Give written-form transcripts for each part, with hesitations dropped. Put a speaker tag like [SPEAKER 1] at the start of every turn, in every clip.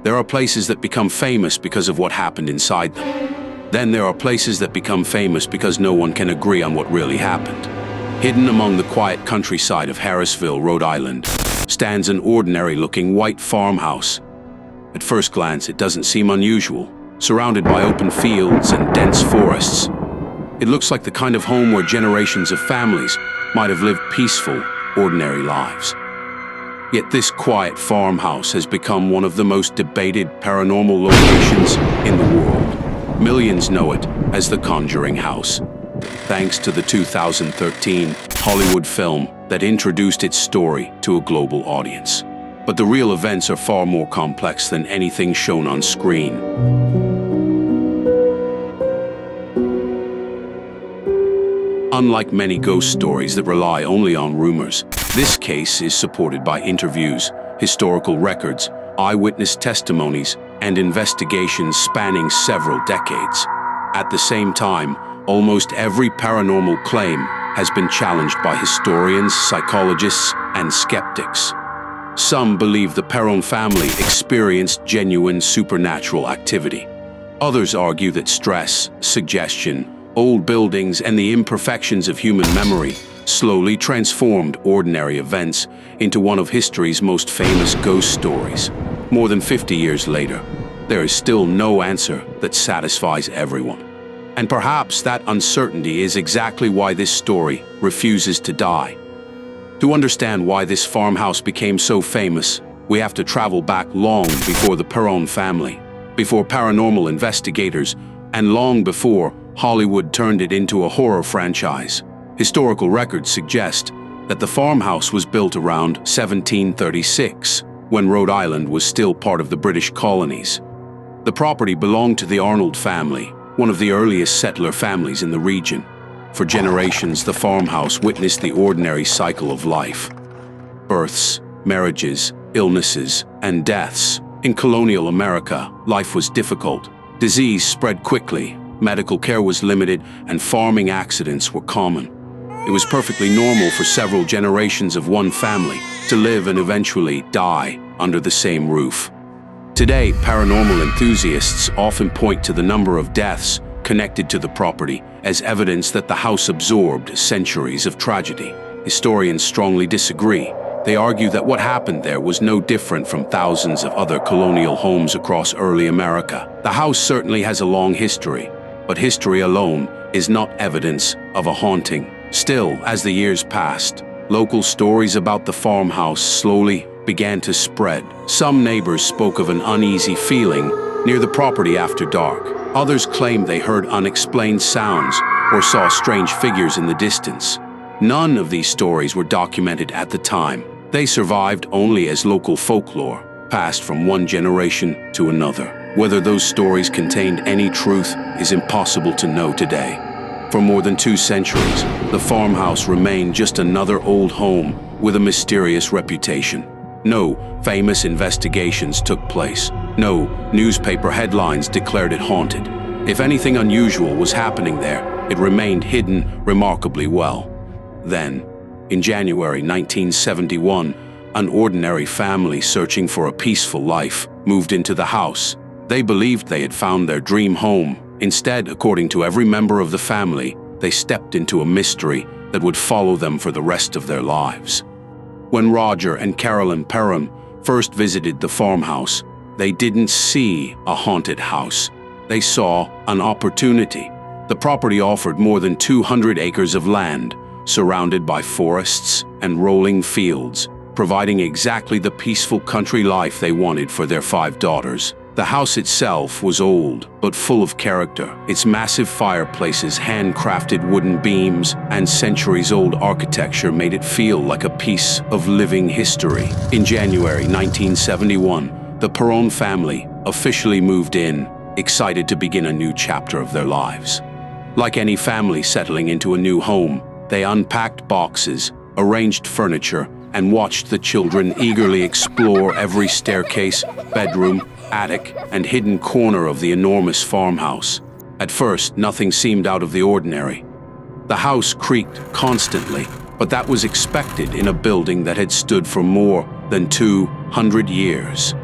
[SPEAKER 1] There are places that become famous because of what happened inside them. Then there are places that become famous because no one can agree on what really happened. Hidden among the quiet countryside of Harrisville, Rhode Island, stands an ordinary-looking white farmhouse. At first glance, it doesn't seem unusual, surrounded by open fields and dense forests. It looks like the kind of home where generations of families might have lived peaceful, ordinary lives. Yet this quiet farmhouse has become one of the most debated paranormal locations in the world. Millions know it as the Conjuring house, thanks to the 2013 Hollywood film that introduced its story to a global audience. But the real events are far more complex than anything shown on screen. Unlike many ghost stories that rely only on rumors, this case is supported by interviews, historical records, eyewitness testimonies, and investigations spanning several decades. At the same time, almost every paranormal claim has been challenged by historians, psychologists, and skeptics. Some believe the Perron family experienced genuine supernatural activity. Others argue that stress, suggestion, old buildings, and the imperfections of human memory slowly transformed ordinary events into one of history's most famous ghost stories. More than 50 years later, there is still no answer that satisfies everyone. And perhaps that uncertainty is exactly why this story refuses to die. To understand why this farmhouse became so famous, we have to travel back long before the Perron family, before paranormal investigators, and long before Hollywood turned it into a horror franchise. Historical records suggest that the farmhouse was built around 1736, when Rhode Island was still part of the British colonies. The property belonged to the Arnold family, one of the earliest settler families in the region. For generations, the farmhouse witnessed the ordinary cycle of life: births, marriages, illnesses, and deaths. In colonial America, life was difficult. Disease spread quickly, medical care was limited, and farming accidents were common. It was perfectly normal for several generations of one family to live and eventually die under the same roof. Today, paranormal enthusiasts often point to the number of deaths connected to the property as evidence that the house absorbed centuries of tragedy. Historians strongly disagree. They argue that what happened there was no different from thousands of other colonial homes across early America. The house certainly has a long history, but history alone is not evidence of a haunting. Still, as the years passed, local stories about the farmhouse slowly began to spread. Some neighbors spoke of an uneasy feeling near the property after dark. Others claimed they heard unexplained sounds or saw strange figures in the distance. None of these stories were documented at the time. They survived only as local folklore, passed from one generation to another. Whether those stories contained any truth is impossible to know today. For more than 2 centuries, the farmhouse remained just another old home with a mysterious reputation. No famous investigations took place. No newspaper headlines declared it haunted. If anything unusual was happening there, it remained hidden remarkably well. Then, in January 1971, an ordinary family searching for a peaceful life moved into the house. They believed they had found their dream home. Instead, according to every member of the family, they stepped into a mystery that would follow them for the rest of their lives. When Roger and Carolyn Perron first visited the farmhouse, they didn't see a haunted house. They saw an opportunity. The property offered more than 200 acres of land, surrounded by forests and rolling fields, providing exactly the peaceful country life they wanted for their 5 daughters. The house itself was old, but full of character. Its massive fireplaces, handcrafted wooden beams, and centuries-old architecture made it feel like a piece of living history. In January 1971, the Perron family officially moved in, excited to begin a new chapter of their lives. Like any family settling into a new home, they unpacked boxes, arranged furniture, and watched the children eagerly explore every staircase, bedroom, attic, and hidden corner of the enormous farmhouse. At first, nothing seemed out of the ordinary. The house creaked constantly, but that was expected in a building that had stood for more than 200 years.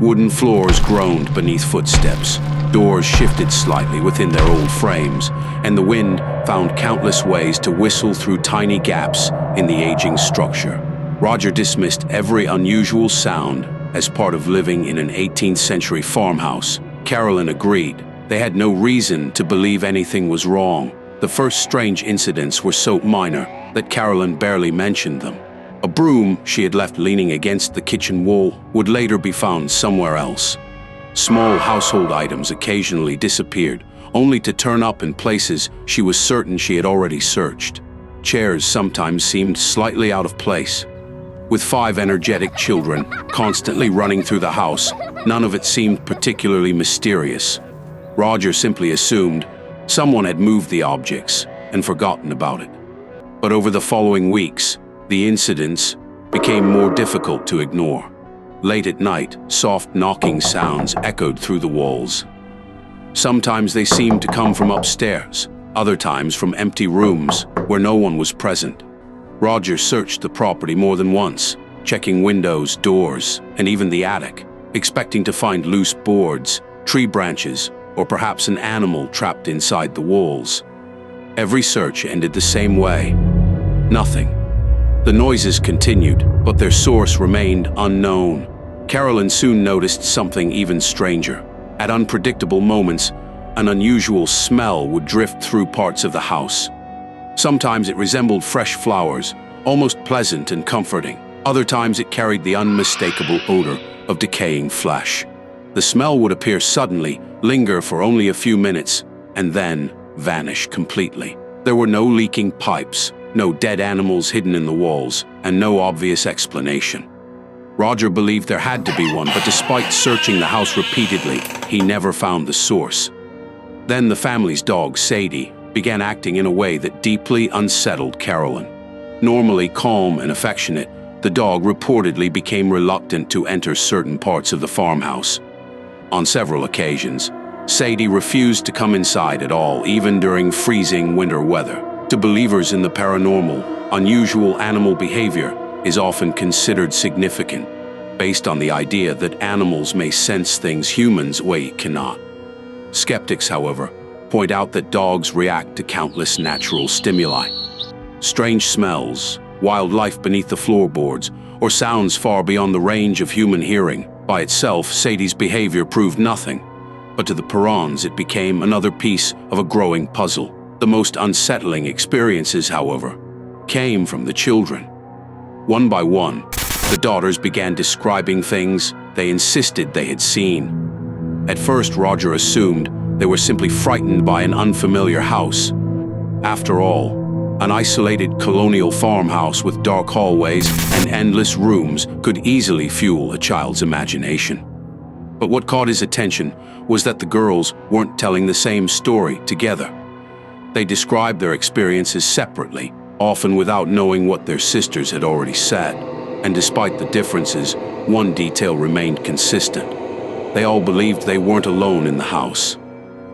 [SPEAKER 1] Wooden floors groaned beneath footsteps. Doors shifted slightly within their old frames, and the wind found countless ways to whistle through tiny gaps in the aging structure. Roger dismissed every unusual sound as part of living in an 18th century farmhouse. Carolyn agreed. They had no reason to believe anything was wrong. The first strange incidents were so minor that Carolyn barely mentioned them. A broom she had left leaning against the kitchen wall would later be found somewhere else. Small household items occasionally disappeared, only to turn up in places she was certain she had already searched. Chairs sometimes seemed slightly out of place. With 5 energetic children constantly running through the house, none of it seemed particularly mysterious. Roger simply assumed someone had moved the objects and forgotten about it. But over the following weeks, the incidents became more difficult to ignore. Late at night, soft knocking sounds echoed through the walls. Sometimes they seemed to come from upstairs, other times from empty rooms where no one was present. Roger searched the property more than once, checking windows, doors, and even the attic, expecting to find loose boards, tree branches, or perhaps an animal trapped inside the walls. Every search ended the same way. Nothing. The noises continued, but their source remained unknown. Carolyn soon noticed something even stranger. At unpredictable moments, an unusual smell would drift through parts of the house. Sometimes it resembled fresh flowers, almost pleasant and comforting. Other times it carried the unmistakable odor of decaying flesh. The smell would appear suddenly, linger for only a few minutes, and then vanish completely. There were no leaking pipes, no dead animals hidden in the walls, and no obvious explanation. Roger believed there had to be one, but despite searching the house repeatedly, he never found the source. Then the family's dog, Sadie, began acting in a way that deeply unsettled Carolyn. Normally calm and affectionate, the dog reportedly became reluctant to enter certain parts of the farmhouse. On several occasions, Sadie refused to come inside at all, even during freezing winter weather. To believers in the paranormal, unusual animal behavior is often considered significant, based on the idea that animals may sense things humans cannot. Skeptics, however, point out that dogs react to countless natural stimuli. Strange smells, wildlife beneath the floorboards, or sounds far beyond the range of human hearing. By itself, Sadie's behavior proved nothing, but to the Perrons it became another piece of a growing puzzle. The most unsettling experiences, however, came from the children. One by one, the daughters began describing things they insisted they had seen. At first, Roger assumed they were simply frightened by an unfamiliar house. After all, an isolated colonial farmhouse with dark hallways and endless rooms could easily fuel a child's imagination. But what caught his attention was that the girls weren't telling the same story together. They described their experiences separately, often without knowing what their sisters had already said. And despite the differences, one detail remained consistent. They all believed they weren't alone in the house.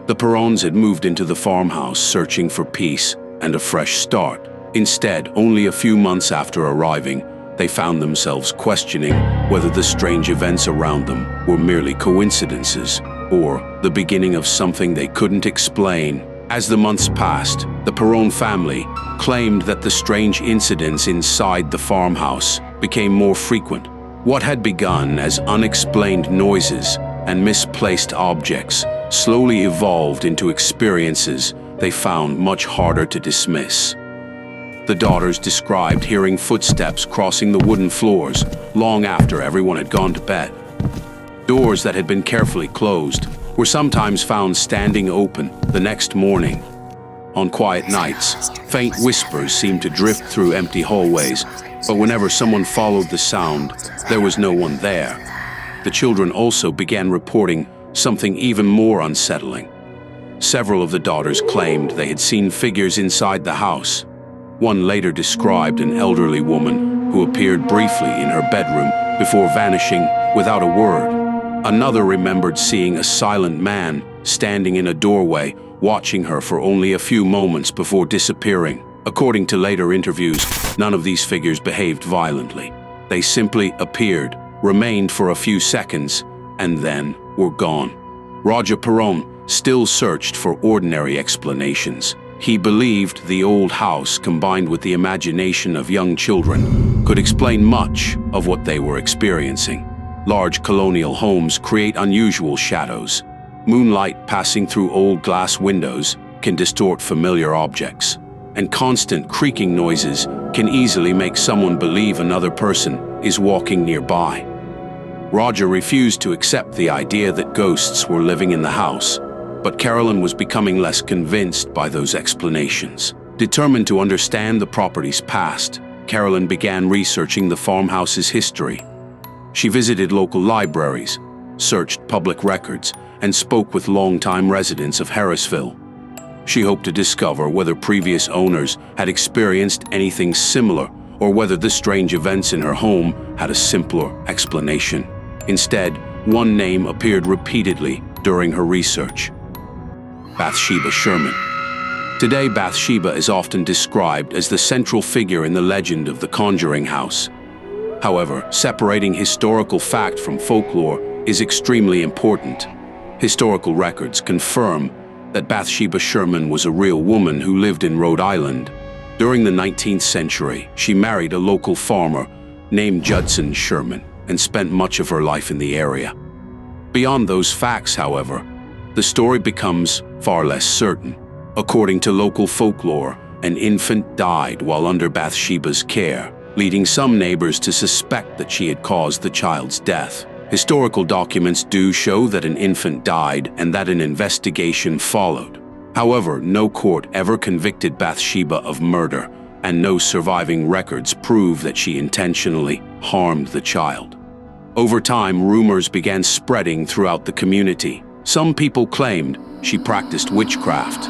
[SPEAKER 1] The Perrons had moved into the farmhouse searching for peace and a fresh start. Instead, only a few months after arriving, they found themselves questioning whether the strange events around them were merely coincidences or the beginning of something they couldn't explain. As the months passed, the Perron family claimed that the strange incidents inside the farmhouse became more frequent. What had begun as unexplained noises and misplaced objects slowly evolved into experiences they found much harder to dismiss. The daughters described hearing footsteps crossing the wooden floors long after everyone had gone to bed. Doors that had been carefully closed were sometimes found standing open the next morning. On quiet nights, faint whispers seemed to drift through empty hallways, but whenever someone followed the sound, there was no one there. The children also began reporting something even more unsettling. Several of the daughters claimed they had seen figures inside the house. One later described an elderly woman who appeared briefly in her bedroom before vanishing without a word. Another remembered seeing a silent man standing in a doorway, watching her for only a few moments before disappearing. According to later interviews, none of these figures behaved violently. They simply appeared, remained for a few seconds, and then were gone. Roger Perron still searched for ordinary explanations. He believed the old house, combined with the imagination of young children, could explain much of what they were experiencing. Large colonial homes create unusual shadows. Moonlight passing through old glass windows can distort familiar objects, and constant creaking noises can easily make someone believe another person is walking nearby. Roger refused to accept the idea that ghosts were living in the house, but Carolyn was becoming less convinced by those explanations. Determined to understand the property's past, Carolyn began researching the farmhouse's history. She visited local libraries, searched public records, and spoke with longtime residents of Harrisville. She hoped to discover whether previous owners had experienced anything similar or whether the strange events in her home had a simpler explanation. Instead, one name appeared repeatedly during her research: Bathsheba Sherman. Today, Bathsheba is often described as the central figure in the legend of the Conjuring house. However, separating historical fact from folklore is extremely important. Historical records confirm that Bathsheba Sherman was a real woman who lived in Rhode Island. During the 19th century, she married a local farmer named Judson Sherman and spent much of her life in the area. Beyond those facts, however, the story becomes far less certain. According to local folklore, an infant died while under Bathsheba's care, leading some neighbors to suspect that she had caused the child's death. Historical documents do show that an infant died and that an investigation followed. However, no court ever convicted Bathsheba of murder, and no surviving records prove that she intentionally harmed the child. Over time, rumors began spreading throughout the community. Some people claimed she practiced witchcraft.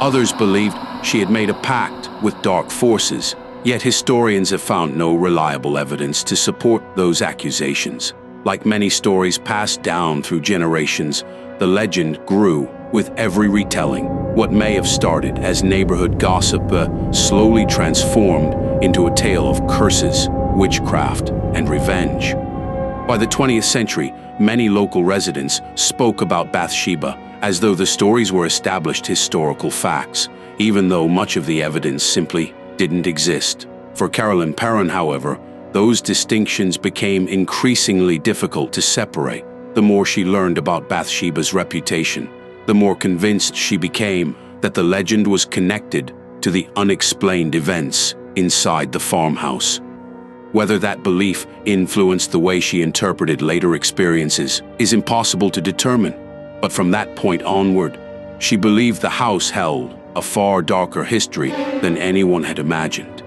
[SPEAKER 1] Others believed she had made a pact with dark forces, yet historians have found no reliable evidence to support those accusations. Like many stories passed down through generations, the legend grew with every retelling. What may have started as neighborhood gossip slowly transformed into a tale of curses, witchcraft, and revenge. By the 20th century, many local residents spoke about Bathsheba as though the stories were established historical facts, even though much of the evidence simply didn't exist. For Carolyn Perron, however, those distinctions became increasingly difficult to separate. The more she learned about Bathsheba's reputation, the more convinced she became that the legend was connected to the unexplained events inside the farmhouse. Whether that belief influenced the way she interpreted later experiences is impossible to determine, but from that point onward, she believed the house held a far darker history than anyone had imagined.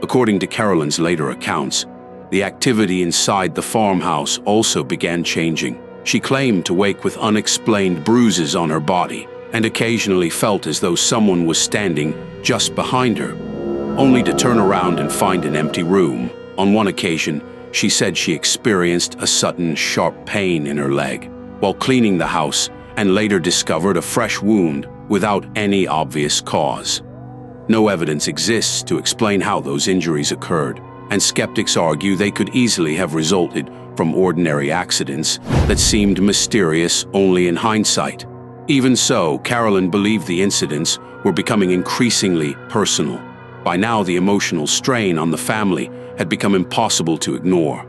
[SPEAKER 1] According to Carolyn's later accounts, the activity inside the farmhouse also began changing. She claimed to wake with unexplained bruises on her body and occasionally felt as though someone was standing just behind her, only to turn around and find an empty room. On one occasion, she said she experienced a sudden, sharp pain in her leg while cleaning the house and later discovered a fresh wound without any obvious cause. No evidence exists to explain how those injuries occurred, and skeptics argue they could easily have resulted from ordinary accidents that seemed mysterious only in hindsight. Even so, Carolyn believed the incidents were becoming increasingly personal. By now, the emotional strain on the family had become impossible to ignore.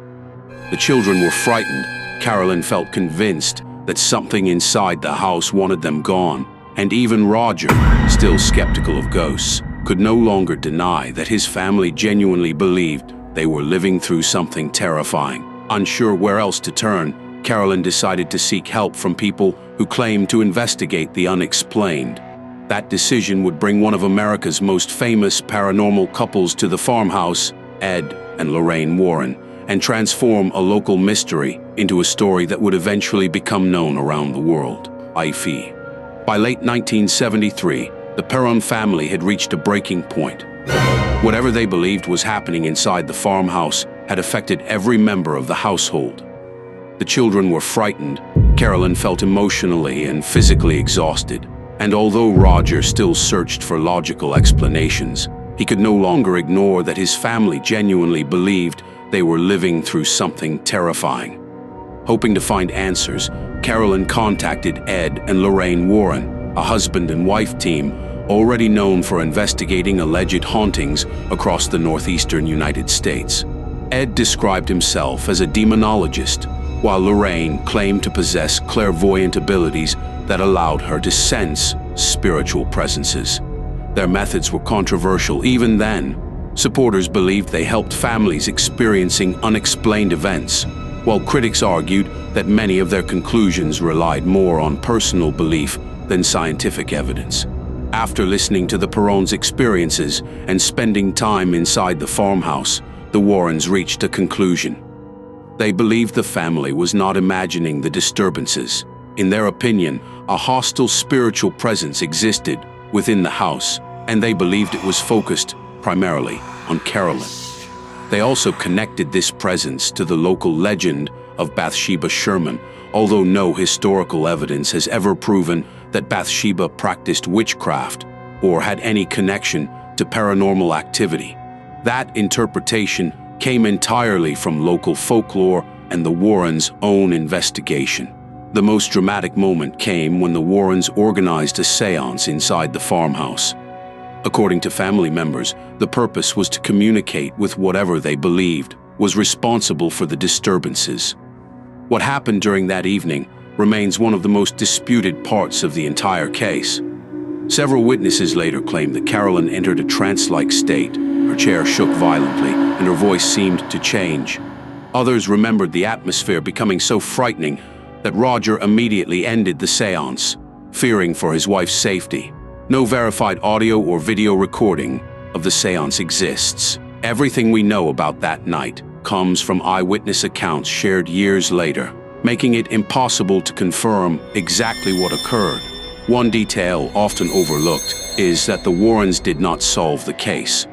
[SPEAKER 1] The children were frightened. Carolyn felt convinced that something inside the house wanted them gone, and even Roger, still skeptical of ghosts, could no longer deny that his family genuinely believed they were living through something terrifying. Unsure where else to turn, Carolyn decided to seek help from people who claimed to investigate the unexplained. That decision would bring one of America's most famous paranormal couples to the farmhouse, Ed and Lorraine Warren, and transform a local mystery into a story that would eventually become known around the world. By late 1973, the Perron family had reached a breaking point. Whatever they believed was happening inside the farmhouse had affected every member of the household. The children were frightened. Carolyn felt emotionally and physically exhausted. And although Roger still searched for logical explanations, he could no longer ignore that his family genuinely believed they were living through something terrifying. Hoping to find answers, Carolyn contacted Ed and Lorraine Warren, a husband and wife team already known for investigating alleged hauntings across the northeastern United States. Ed described himself as a demonologist, while Lorraine claimed to possess clairvoyant abilities that allowed her to sense spiritual presences. Their methods were controversial even then. Supporters believed they helped families experiencing unexplained events, while critics argued that many of their conclusions relied more on personal belief than scientific evidence. After listening to the Perron's experiences and spending time inside the farmhouse, the Warrens reached a conclusion. They believed the family was not imagining the disturbances. In their opinion, a hostile spiritual presence existed within the house, and they believed it was focused primarily on Carolyn. They also connected this presence to the local legend of Bathsheba Sherman, although no historical evidence has ever proven that Bathsheba practiced witchcraft or had any connection to paranormal activity. That interpretation came entirely from local folklore and the Warrens' own investigation. The most dramatic moment came when the Warrens organized a séance inside the farmhouse. According to family members, the purpose was to communicate with whatever they believed was responsible for the disturbances. What happened during that evening remains one of the most disputed parts of the entire case. Several witnesses later claimed that Carolyn entered a trance-like state. Her chair shook violently, and her voice seemed to change. Others remembered the atmosphere becoming so frightening that Roger immediately ended the séance, fearing for his wife's safety. No verified audio or video recording of the séance exists. Everything we know about that night comes from eyewitness accounts shared years later, making it impossible to confirm exactly what occurred. One detail often overlooked is that the Warrens did not solve the case.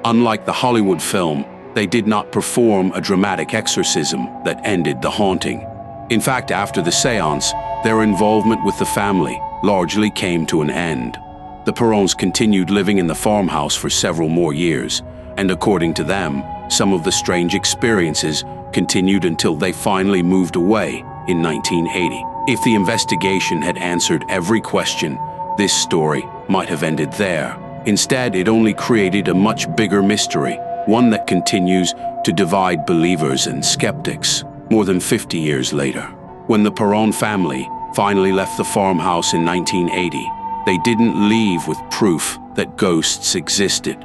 [SPEAKER 1] Unlike the Hollywood film, they did not perform a dramatic exorcism that ended the haunting. In fact, after the séance, their involvement with the family largely came to an end. The Perrons continued living in the farmhouse for several more years, and according to them, some of the strange experiences continued until they finally moved away in 1980. If the investigation had answered every question, this story might have ended there. Instead, it only created a much bigger mystery, one that continues to divide believers and skeptics. More than 50 years later, when the Perron family finally left the farmhouse in 1980, they didn't leave with proof that ghosts existed.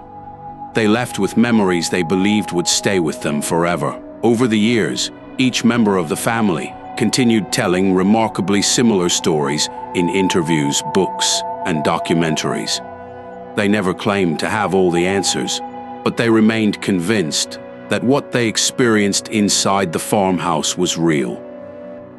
[SPEAKER 1] They left with memories they believed would stay with them forever. Over the years, each member of the family continued telling remarkably similar stories in interviews, books, and documentaries. They never claimed to have all the answers, but they remained convinced that what they experienced inside the farmhouse was real.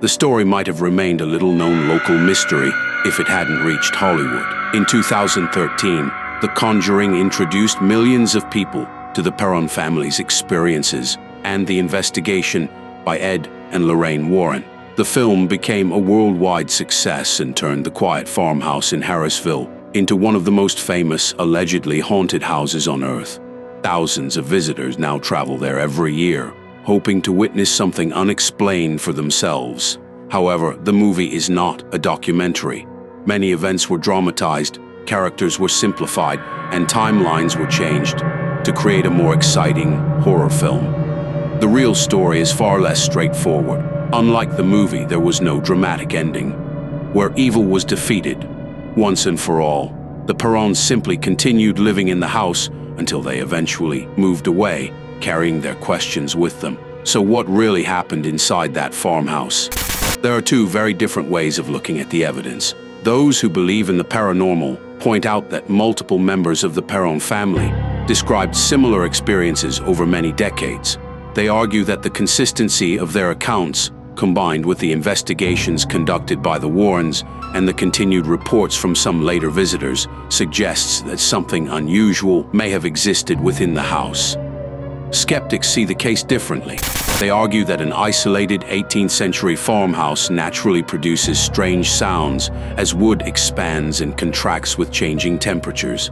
[SPEAKER 1] The story might have remained a little-known local mystery if it hadn't reached Hollywood. In 2013, The Conjuring introduced millions of people to the Perron family's experiences and the investigation by Ed and Lorraine Warren. The film became a worldwide success and turned the quiet farmhouse in Harrisville into one of the most famous, allegedly haunted houses on Earth. Thousands of visitors now travel there every year, hoping to witness something unexplained for themselves. However, the movie is not a documentary. Many events were dramatized, characters were simplified, and timelines were changed to create a more exciting horror film. The real story is far less straightforward. Unlike the movie, there was no dramatic ending, where evil was defeated once and for all. The Perrons simply continued living in the house until they eventually moved away, carrying their questions with them. So what really happened inside that farmhouse? There are two very different ways of looking at the evidence. Those who believe in the paranormal point out that multiple members of the Perron family described similar experiences over many decades. They argue that the consistency of their accounts, combined with the investigations conducted by the Warrens and the continued reports from some later visitors, suggests that something unusual may have existed within the house. Skeptics see the case differently. They argue that an isolated 18th century farmhouse naturally produces strange sounds as wood expands and contracts with changing temperatures.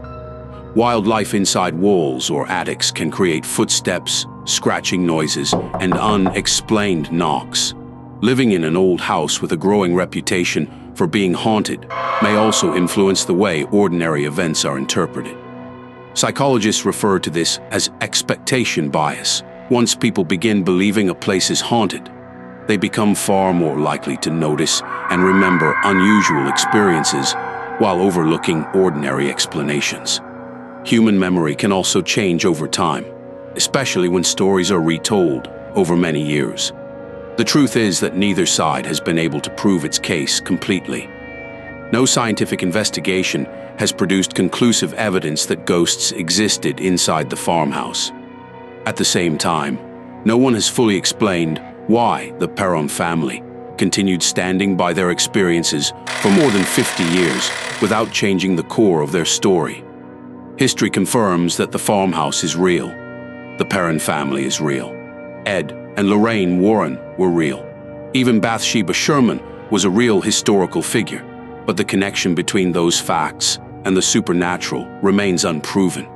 [SPEAKER 1] Wildlife inside walls or attics can create footsteps, scratching noises, and unexplained knocks. Living in an old house with a growing reputation for being haunted may also influence the way ordinary events are interpreted. Psychologists refer to this as expectation bias. Once people begin believing a place is haunted, they become far more likely to notice and remember unusual experiences while overlooking ordinary explanations. Human memory can also change over time, especially when stories are retold over many years. The truth is that neither side has been able to prove its case completely. No scientific investigation has produced conclusive evidence that ghosts existed inside the farmhouse. At the same time, no one has fully explained why the Perron family continued standing by their experiences for more than 50 years without changing the core of their story. History confirms that the farmhouse is real. The Perron family is real. Ed and Lorraine Warren were real. Even Bathsheba Sherman was a real historical figure, but the connection between those facts and the supernatural remains unproven.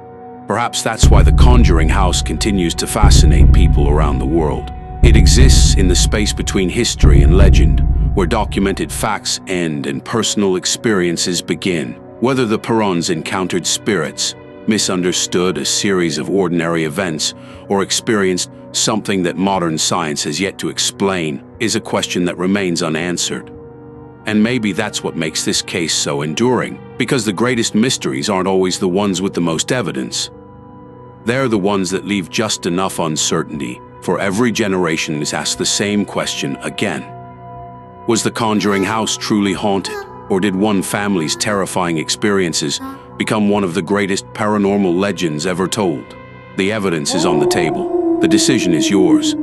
[SPEAKER 1] Perhaps that's why the Conjuring house continues to fascinate people around the world. It exists in the space between history and legend, where documented facts end and personal experiences begin. Whether the Perrons encountered spirits, misunderstood a series of ordinary events, or experienced something that modern science has yet to explain, is a question that remains unanswered. And maybe that's what makes this case so enduring, because the greatest mysteries aren't always the ones with the most evidence. They're the ones that leave just enough uncertainty for every generation is asked the same question again. Was the Conjuring house truly haunted, or did one family's terrifying experiences become one of the greatest paranormal legends ever told? The evidence is on the table. The decision is yours.